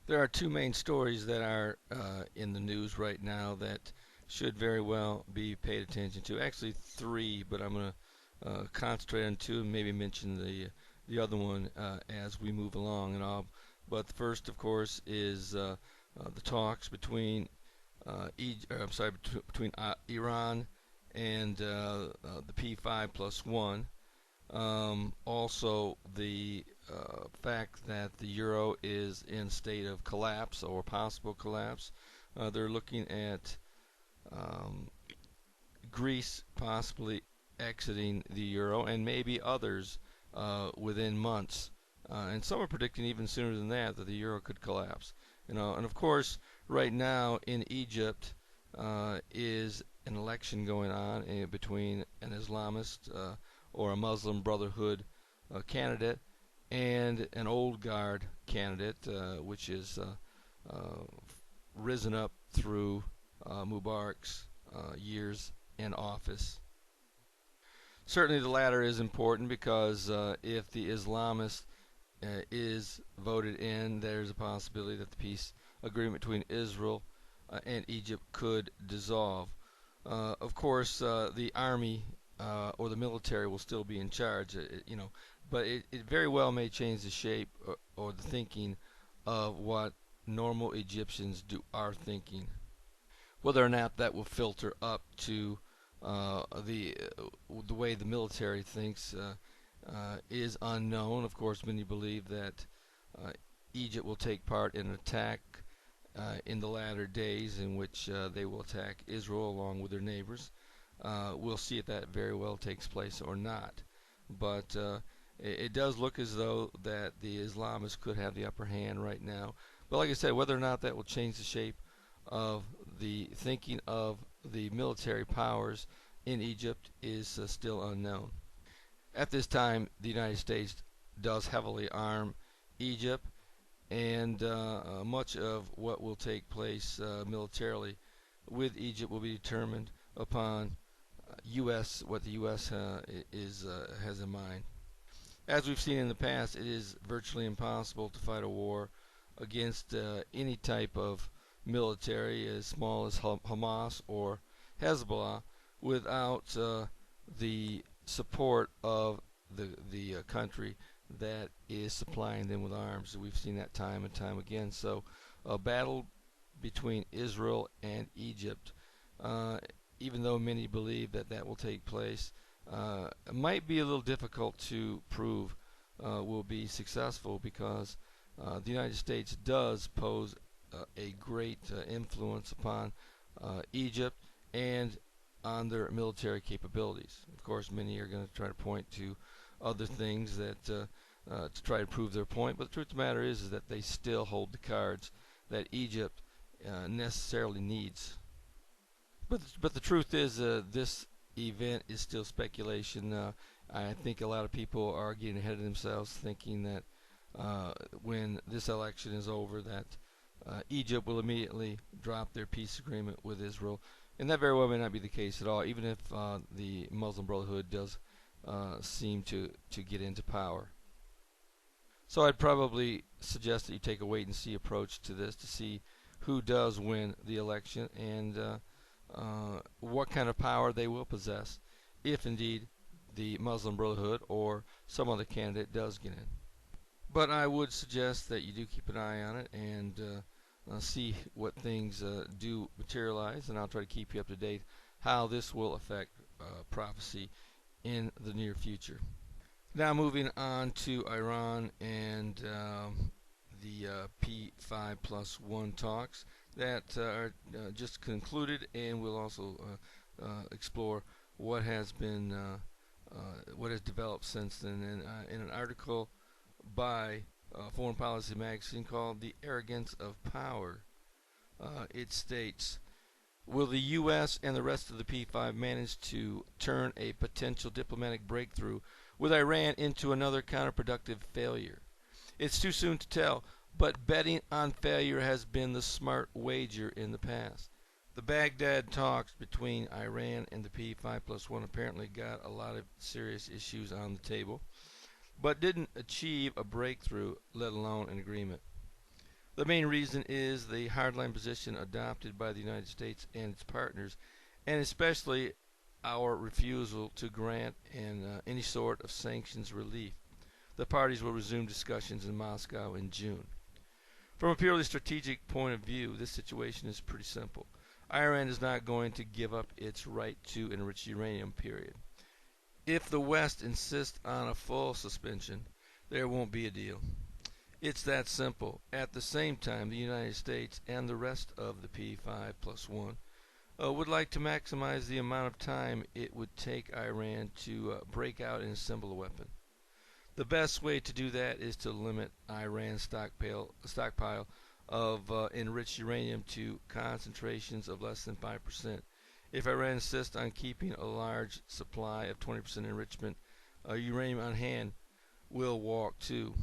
There are two main stories that are in the news right now that should very well be paid attention to. Actually, three, but I'm going to concentrate on two and maybe mention the other one as we move along. But the first, of course, is the talks between between Iran and the P5+1. Also, the fact that the euro is in state of collapse or possible collapse. They're looking at um, Greece possibly exiting the euro, and maybe others within months. And some are predicting even sooner than that the euro could collapse. And of course, right now in Egypt is an election going on between an Islamist or a Muslim Brotherhood candidate and an old guard candidate, which is uh, risen up through Mubarak's years in office. Certainly, the latter is important because if the Islamist is voted in, there's a possibility that the peace agreement between Israel and Egypt could dissolve. Of course, the army or the military will still be in charge, but it very well may change the shape or the thinking of what normal Egyptians are thinking. Whether or not that will filter up to the way the military thinks is unknown. Of course, many believe that uh, Egypt will take part in an attack in the latter days, in which they will attack Israel along with their neighbors. We'll see if that very well takes place or not. But it does look as though that the Islamists could have the upper hand right now. But like I said, whether or not that will change the shape of the thinking of the military powers in Egypt is still unknown. At this time, the United States does heavily arm Egypt, and much of what will take place militarily with Egypt will be determined upon what the U.S. Has in mind. As we've seen in the past, it is virtually impossible to fight a war against any type of military, as small as Hamas or Hezbollah, without the support of the country that is supplying them with arms. We've seen that time and time again. So, a battle between Israel and Egypt, uh, even though many believe that that will take place, might be a little difficult to prove will be successful because the United States does pose a great influence upon Egypt and on their military capabilities. Of course, many are going to try to point to other things that to try to prove their point, but the truth of the matter is that they still hold the cards that Egypt necessarily needs. But the truth is, this event is still speculation. I think a lot of people are getting ahead of themselves, thinking that when this election is over, that Egypt will immediately drop their peace agreement with Israel, and that very well may not be the case at all. Even if the Muslim Brotherhood does seem to get into power. So I'd probably suggest that you take a wait and see approach to this to see who does win the election and what kind of power they will possess if indeed the Muslim Brotherhood or some other candidate does get in. But I would suggest that you do keep an eye on it and see what things do materialize, and I'll try to keep you up to date how this will affect prophecy in the near future. Now moving on to Iran and the P5+1 talks that are just concluded, and we'll also explore what has been what has developed since then. And in an article by Foreign Policy magazine called "The Arrogance of Power," it states, will the U.S. and the rest of the P5 manage to turn a potential diplomatic breakthrough with Iran into another counterproductive failure? It's too soon to tell, but betting on failure has been the smart wager in the past. The Baghdad talks between Iran and the P5+1 apparently got a lot of serious issues on the table, but didn't achieve a breakthrough, let alone an agreement. The main reason is the hardline position adopted by the United States and its partners, and especially our refusal to grant any sort of sanctions relief. The parties will resume discussions in Moscow in June. From a purely strategic point of view, this situation is pretty simple. Iran is not going to give up its right to enrich uranium, period. If the West insists on a full suspension, there won't be a deal. It's that simple. At the same time, the United States and the rest of the P5+1 would like to maximize the amount of time it would take Iran to break out and assemble a weapon. The best way to do that is to limit Iran's stockpile of enriched uranium to concentrations of less than 5%. If Iran insists on keeping a large supply of 20% enrichment, uranium on hand will walk too.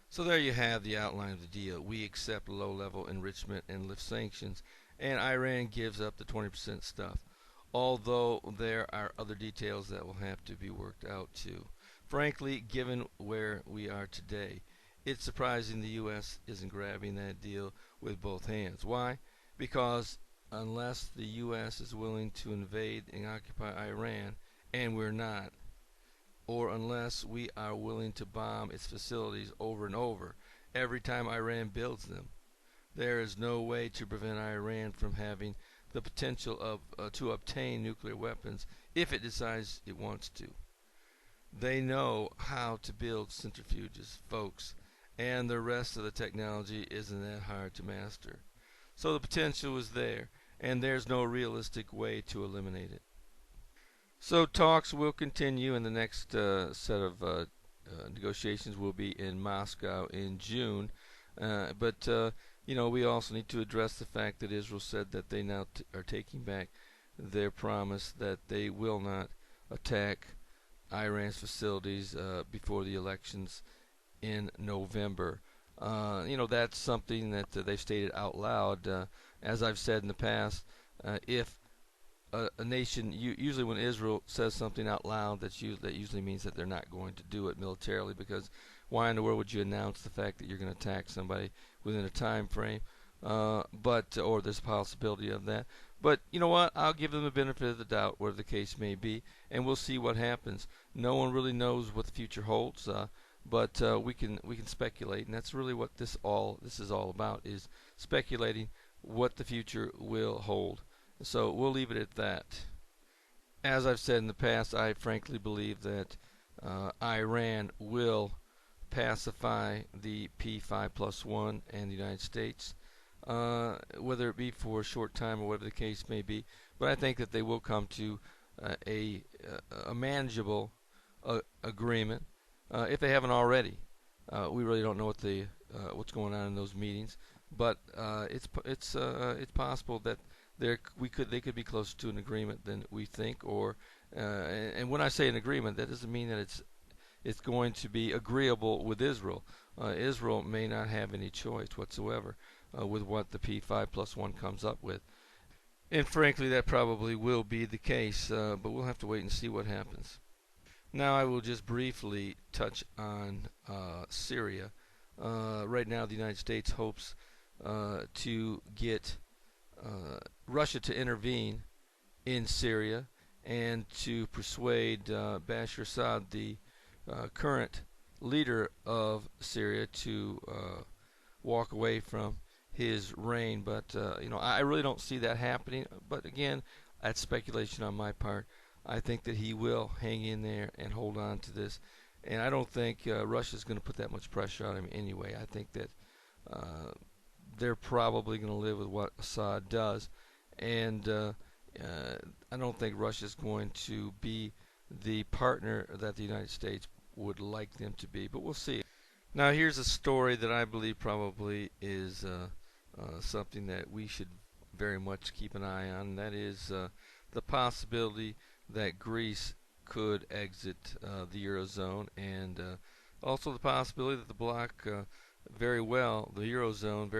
So there you have the outline of the deal. We accept low-level enrichment and lift sanctions, and Iran gives up the 20% stuff, although there are other details that will have to be worked out too. Frankly, given where we are today, it's surprising the U.S. isn't grabbing that deal with both hands. Why? Because unless the U.S. is willing to invade and occupy Iran, and we're not, or unless we are willing to bomb its facilities over and over every time Iran builds them, there is no way to prevent Iran from having the potential to obtain nuclear weapons if it decides it wants to. They know how to build centrifuges, folks, and the rest of the technology isn't that hard to master. So the potential is there, and there's no realistic way to eliminate it. So talks will continue, and the next set of negotiations will be in Moscow in June. But we also need to address the fact that Israel said that they now are taking back their promise that they will not attack Iran's facilities before the elections in November. That's something that they've stated out loud. As I've said in the past, if a nation, usually when Israel says something out loud, that usually means that they're not going to do it militarily, because why in the world would you announce the fact that you're going to attack somebody within a time frame? Or there's a possibility of that. But you know what? I'll give them the benefit of the doubt, whatever the case may be, and we'll see what happens. No one really knows what the future holds, but we can speculate, and that's really what this is all about, is speculating what the future will hold. So we'll leave it at that. As I've said in the past, I frankly believe that Iran will pacify the P5+1 and the United States, whether it be for a short time or whatever the case may be. But I think that they will come to a manageable agreement, if they haven't already. We really don't know what's going on in those meetings, but it's possible that they could be closer to an agreement than we think. And when I say an agreement, that doesn't mean that it's going to be agreeable with Israel. Israel may not have any choice whatsoever with what the P5+1 comes up with. And frankly, that probably will be the case, but we'll have to wait and see what happens. Now I will just briefly touch on Syria. Right now, the United States hopes to get Russia to intervene in Syria and to persuade Bashar Assad, the current leader of Syria, to walk away from his reign. But I really don't see that happening. But again, that's speculation on my part. I think that he will hang in there and hold on to this, and I don't think Russia's going to put that much pressure on him anyway. I think that they're probably going to live with what Assad does, and I don't think Russia's going to be the partner that the United States would like them to be, but we'll see. Now here's a story that I believe probably is something that we should very much keep an eye on, and that is the possibility that Greece could exit the Eurozone, and also the possibility that the bloc the Eurozone,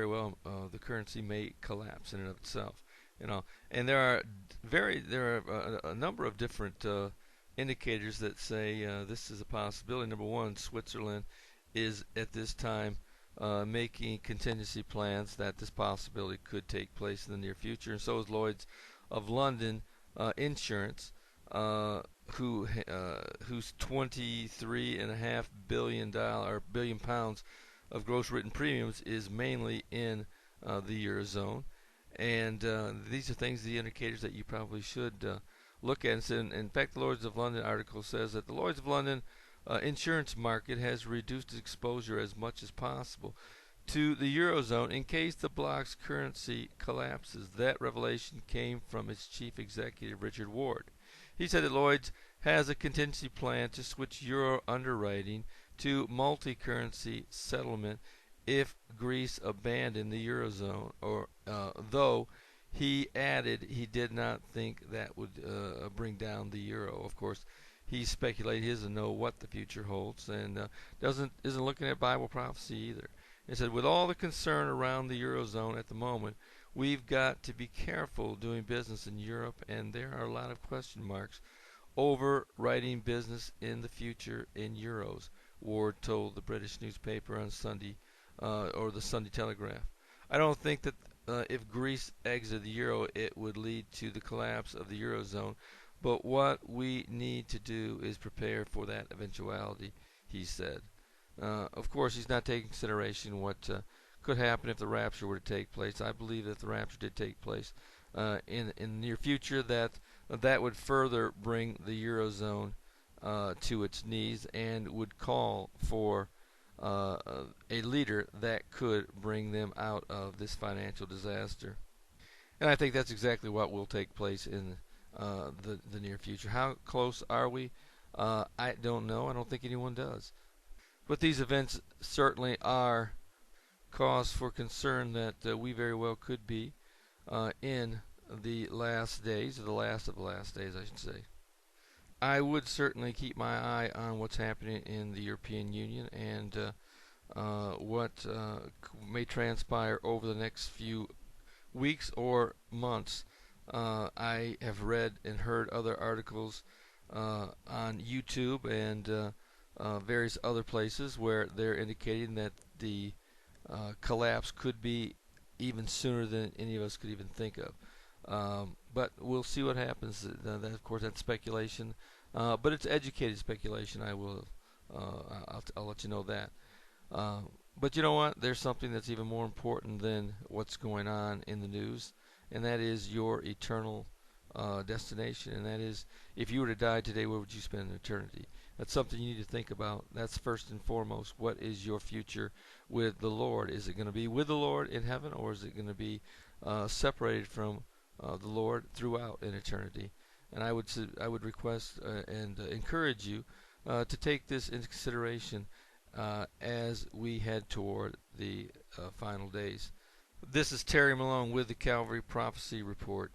the currency may collapse in and of itself. And there are a number of different indicators that say this is a possibility. Number one, Switzerland is at this time making contingency plans that this possibility could take place in the near future, and so is Lloyd's of London Insurance, uh, whose 23.5 billion pounds of gross written premiums is mainly in the Eurozone. And these are things, the indicators that you probably should look at. And in fact, the Lloyd's of London article says that the Lloyd's of London insurance market has reduced its exposure as much as possible to the Eurozone in case the bloc's currency collapses. That revelation came from its chief executive, Richard Ward. He said that Lloyd's has a contingency plan to switch euro underwriting to multi-currency settlement if Greece abandoned the Eurozone, or though he added he did not think that would bring down the euro. Of course, he speculated he doesn't know what the future holds, and isn't looking at Bible prophecy either. He said, with all the concern around the Eurozone at the moment, we've got to be careful doing business in Europe, and there are a lot of question marks over writing business in the future in euros, Ward told the British newspaper on Sunday, or the Sunday Telegraph. I don't think that if Greece exited the euro, it would lead to the collapse of the eurozone. But what we need to do is prepare for that eventuality, he said. Of course, he's not taking consideration what could happen if the rapture were to take place. I believe that if the rapture did take place in the near future, that would further bring the eurozone to its knees and would call for a leader that could bring them out of this financial disaster. And I think that's exactly what will take place in the near future. How close are we? I don't know. I don't think anyone does. But these events certainly are cause for concern that we very well could be in the last days, or the last of the last days, I should say. I would certainly keep my eye on what's happening in the European Union and what may transpire over the next few weeks or months. I have read and heard other articles on YouTube and various other places where they're indicating that the collapse could be even sooner than any of us could even think of. But we'll see what happens. That, of course, that's speculation, but it's educated speculation. I'll let you know that. Uh, but you know what? There's something that's even more important than what's going on in the news, and that is your eternal destination. And that is, if you were to die today, where would you spend eternity? That's something you need to think about. That's first and foremost. What is your future with the Lord? Is it going to be with the Lord in heaven, or is it going to be separated from the Lord throughout in eternity? And I would request and encourage you to take this into consideration as we head toward the final days. This is Terry Malone with the Calvary Prophecy Report.